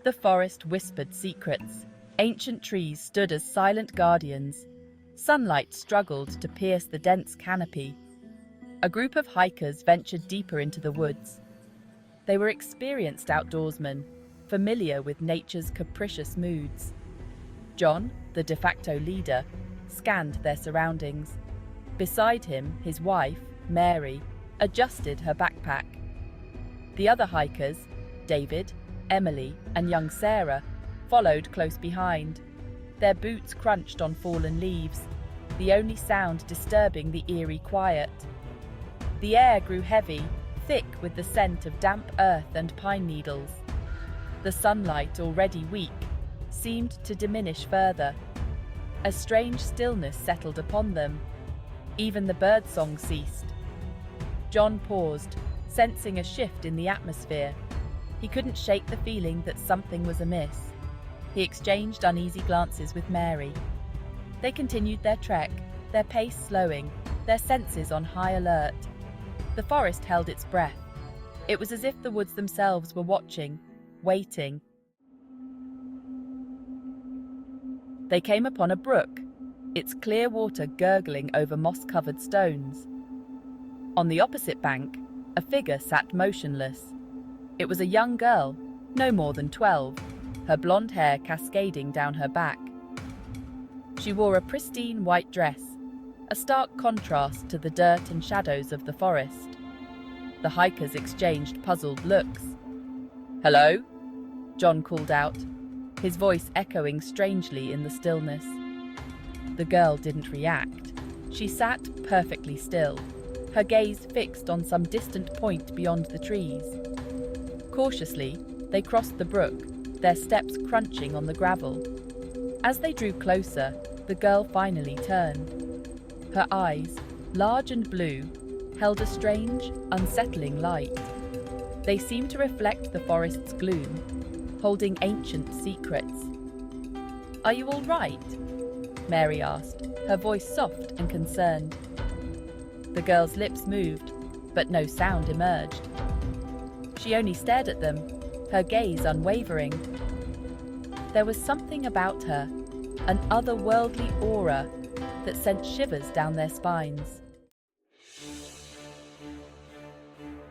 The forest whispered secrets. Ancient trees stood as silent guardians. Sunlight struggled to pierce the dense canopy. A group of hikers ventured deeper into the woods. They were experienced outdoorsmen, familiar with nature's capricious moods. John, the de facto leader, scanned their surroundings. Beside him, his wife, Mary, adjusted her backpack. The other hikers, David, Emily, and young Sarah, followed close behind. Their boots crunched on fallen leaves, the only sound disturbing the eerie quiet. The air grew heavy, thick with the scent of damp earth and pine needles. The sunlight, already weak, seemed to diminish further. A strange stillness settled upon them. Even the birdsong ceased. John paused, sensing a shift in the atmosphere. He couldn't shake the feeling that something was amiss. He exchanged uneasy glances with Mary. They continued their trek, their pace slowing, their senses on high alert. The forest held its breath. It was as if the woods themselves were watching, waiting. They came upon a brook, its clear water gurgling over moss-covered stones. On the opposite bank, a figure sat motionless. It was a young girl, no more than 12, her blonde hair cascading down her back. She wore a pristine white dress, a stark contrast to the dirt and shadows of the forest. The hikers exchanged puzzled looks. "Hello?" John called out, his voice echoing strangely in the stillness. The girl didn't react. She sat perfectly still, her gaze fixed on some distant point beyond the trees. Cautiously, they crossed the brook, their steps crunching on the gravel. As they drew closer, the girl finally turned. Her eyes, large and blue, held a strange, unsettling light. They seemed to reflect the forest's gloom, holding ancient secrets. "Are you all right?" Mary asked, her voice soft and concerned. The girl's lips moved, but no sound emerged. She only stared at them, her gaze unwavering. There was something about her, an otherworldly aura that sent shivers down their spines.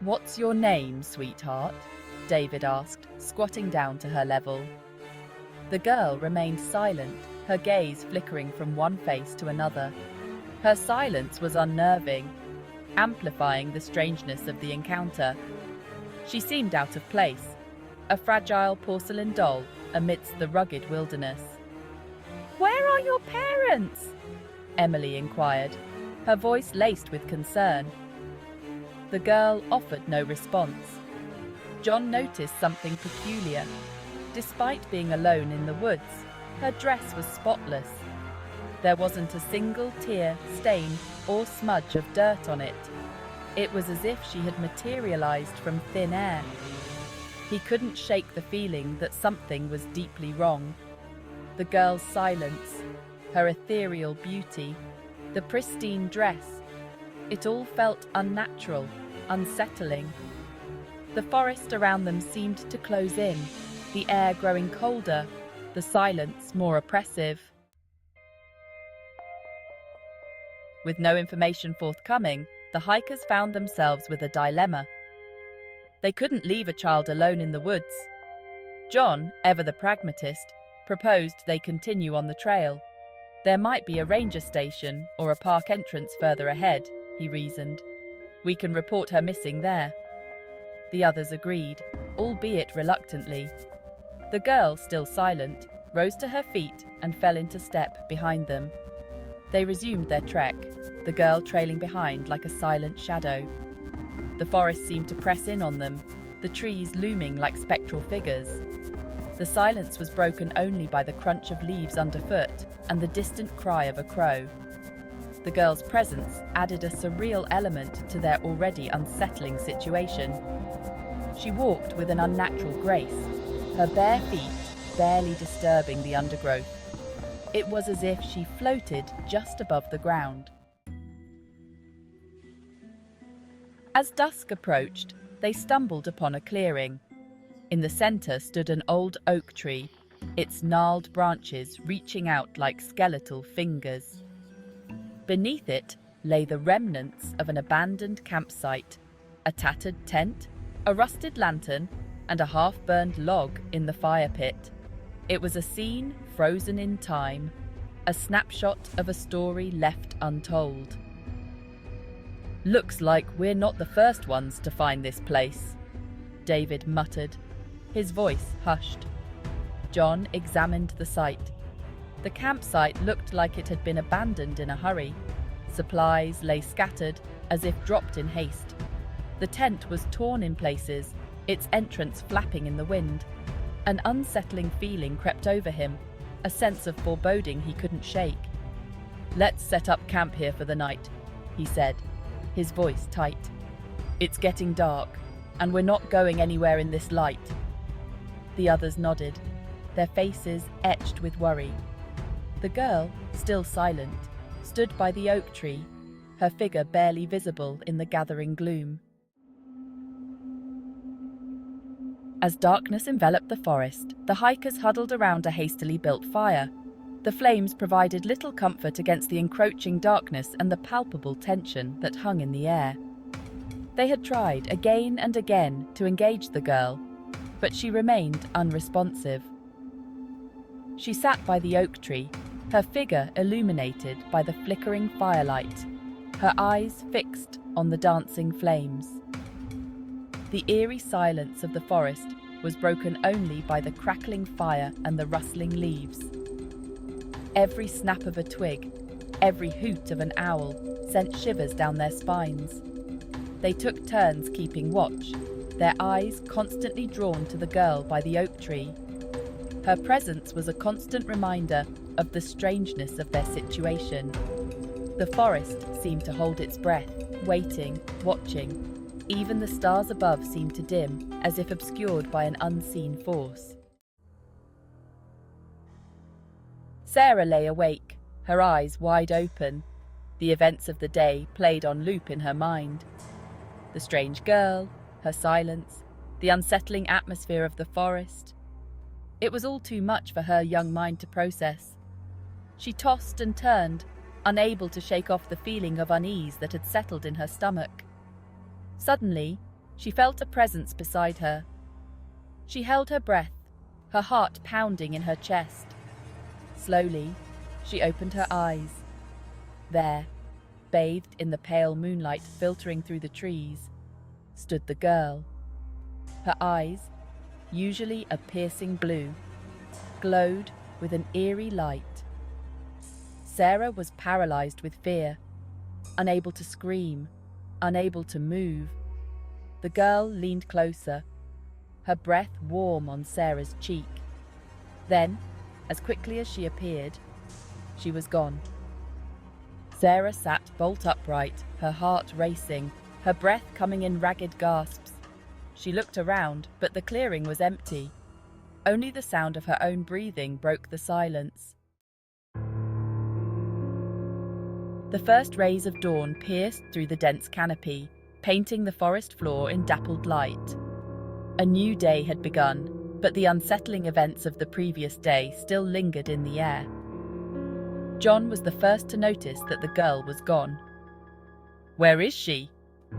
"What's your name, sweetheart?" David asked, squatting down to her level. The girl remained silent, her gaze flickering from one face to another. Her silence was unnerving, amplifying the strangeness of the encounter. She seemed out of place, a fragile porcelain doll amidst the rugged wilderness. "Where are your parents?" Emily inquired, her voice laced with concern. The girl offered no response. John noticed something peculiar. Despite being alone in the woods, her dress was spotless. There wasn't a single tear, stain, or smudge of dirt on it. It was as if she had materialized from thin air. He couldn't shake the feeling that something was deeply wrong. The girl's silence, her ethereal beauty, the pristine dress, it all felt unnatural, unsettling. The forest around them seemed to close in, the air growing colder, the silence more oppressive. With no information forthcoming, the hikers found themselves with a dilemma. They couldn't leave a child alone in the woods. John, ever the pragmatist, proposed they continue on the trail. There might be a ranger station or a park entrance further ahead, he reasoned. We can report her missing there. The others agreed, albeit reluctantly. The girl, still silent, rose to her feet and fell into step behind them. They resumed their trek, the girl trailing behind like a silent shadow. The forest seemed to press in on them, the trees looming like spectral figures. The silence was broken only by the crunch of leaves underfoot and the distant cry of a crow. The girl's presence added a surreal element to their already unsettling situation. She walked with an unnatural grace, her bare feet barely disturbing the undergrowth. It was as if she floated just above the ground. As dusk approached, they stumbled upon a clearing. In the center stood an old oak tree, its gnarled branches reaching out like skeletal fingers. Beneath it lay the remnants of an abandoned campsite, a tattered tent, a rusted lantern, and a half-burned log in the fire pit. It was a scene frozen in time, a snapshot of a story left untold. "Looks like we're not the first ones to find this place," David muttered, his voice hushed. John examined the site. The campsite looked like it had been abandoned in a hurry. Supplies lay scattered as if dropped in haste. The tent was torn in places, its entrance flapping in the wind. An unsettling feeling crept over him, a sense of foreboding he couldn't shake. "Let's set up camp here for the night," he said, his voice tight. "It's getting dark, and we're not going anywhere in this light." The others nodded, their faces etched with worry. The girl, still silent, stood by the oak tree, her figure barely visible in the gathering gloom. As darkness enveloped the forest, the hikers huddled around a hastily built fire. The flames provided little comfort against the encroaching darkness and the palpable tension that hung in the air. They had tried again and again to engage the girl, but she remained unresponsive. She sat by the oak tree, her figure illuminated by the flickering firelight, her eyes fixed on the dancing flames. The eerie silence of the forest was broken only by the crackling fire and the rustling leaves. Every snap of a twig, every hoot of an owl sent shivers down their spines. They took turns keeping watch, their eyes constantly drawn to the girl by the oak tree. Her presence was a constant reminder of the strangeness of their situation. The forest seemed to hold its breath, waiting, watching. Even the stars above seemed to dim, as if obscured by an unseen force. Sarah lay awake, her eyes wide open. The events of the day played on loop in her mind. The strange girl, her silence, the unsettling atmosphere of the forest. It was all too much for her young mind to process. She tossed and turned, unable to shake off the feeling of unease that had settled in her stomach. Suddenly, she felt a presence beside her. She held her breath, her heart pounding in her chest. Slowly, she opened her eyes. There, bathed in the pale moonlight filtering through the trees, stood the girl. Her eyes, usually a piercing blue, glowed with an eerie light. Sarah was paralyzed with fear, unable to scream, unable to move. The girl leaned closer, her breath warm on Sarah's cheek. Then, as quickly as she appeared, she was gone. Sarah sat bolt upright, her heart racing, her breath coming in ragged gasps. She looked around, but the clearing was empty. Only the sound of her own breathing broke the silence. The first rays of dawn pierced through the dense canopy, painting the forest floor in dappled light. A new day had begun, but the unsettling events of the previous day still lingered in the air. John was the first to notice that the girl was gone. "Where is she?"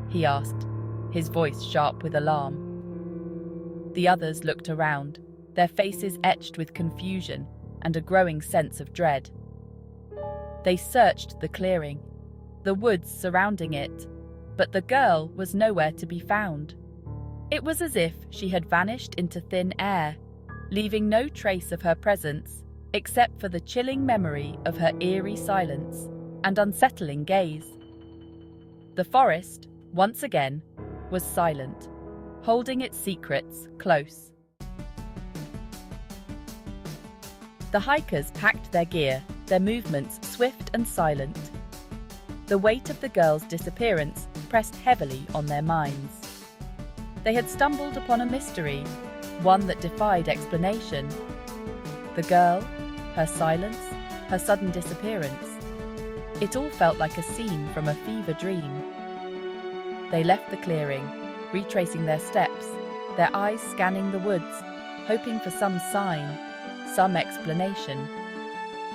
he asked, his voice sharp with alarm. The others looked around, their faces etched with confusion and a growing sense of dread. They searched the clearing, the woods surrounding it, but the girl was nowhere to be found. It was as if she had vanished into thin air, leaving no trace of her presence except for the chilling memory of her eerie silence and unsettling gaze. The forest, once again, was silent, holding its secrets close. The hikers packed their gear, their movements swift and silent. The weight of the girl's disappearance pressed heavily on their minds. They had stumbled upon a mystery, one that defied explanation. The girl, her silence, her sudden disappearance. It all felt like a scene from a fever dream. They left the clearing, retracing their steps, their eyes scanning the woods, hoping for some sign, some explanation.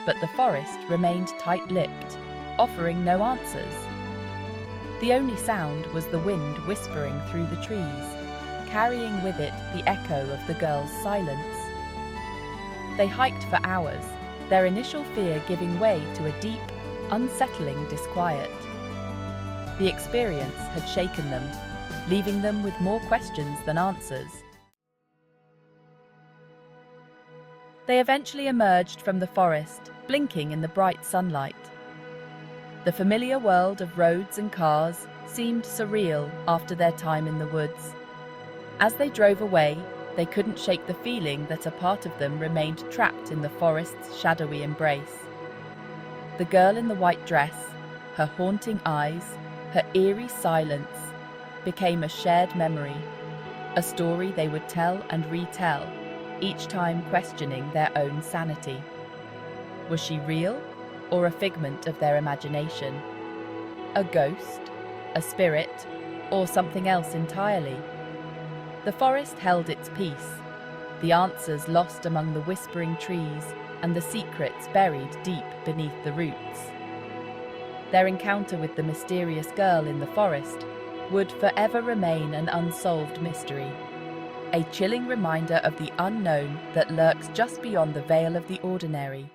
But the forest remained tight-lipped, offering no answers. The only sound was the wind whispering through the trees, carrying with it the echo of the girls' silence. They hiked for hours, their initial fear giving way to a deep, unsettling disquiet. The experience had shaken them, leaving them with more questions than answers. They eventually emerged from the forest, blinking in the bright sunlight. The familiar world of roads and cars seemed surreal after their time in the woods. As they drove away, they couldn't shake the feeling that a part of them remained trapped in the forest's shadowy embrace. The girl in the white dress, her haunting eyes, her eerie silence, became a shared memory, a story they would tell and retell, each time questioning their own sanity. Was she real, or a figment of their imagination? A ghost, a spirit, or something else entirely? The forest held its peace, the answers lost among the whispering trees and the secrets buried deep beneath the roots. Their encounter with the mysterious girl in the forest would forever remain an unsolved mystery, a chilling reminder of the unknown that lurks just beyond the veil of the ordinary.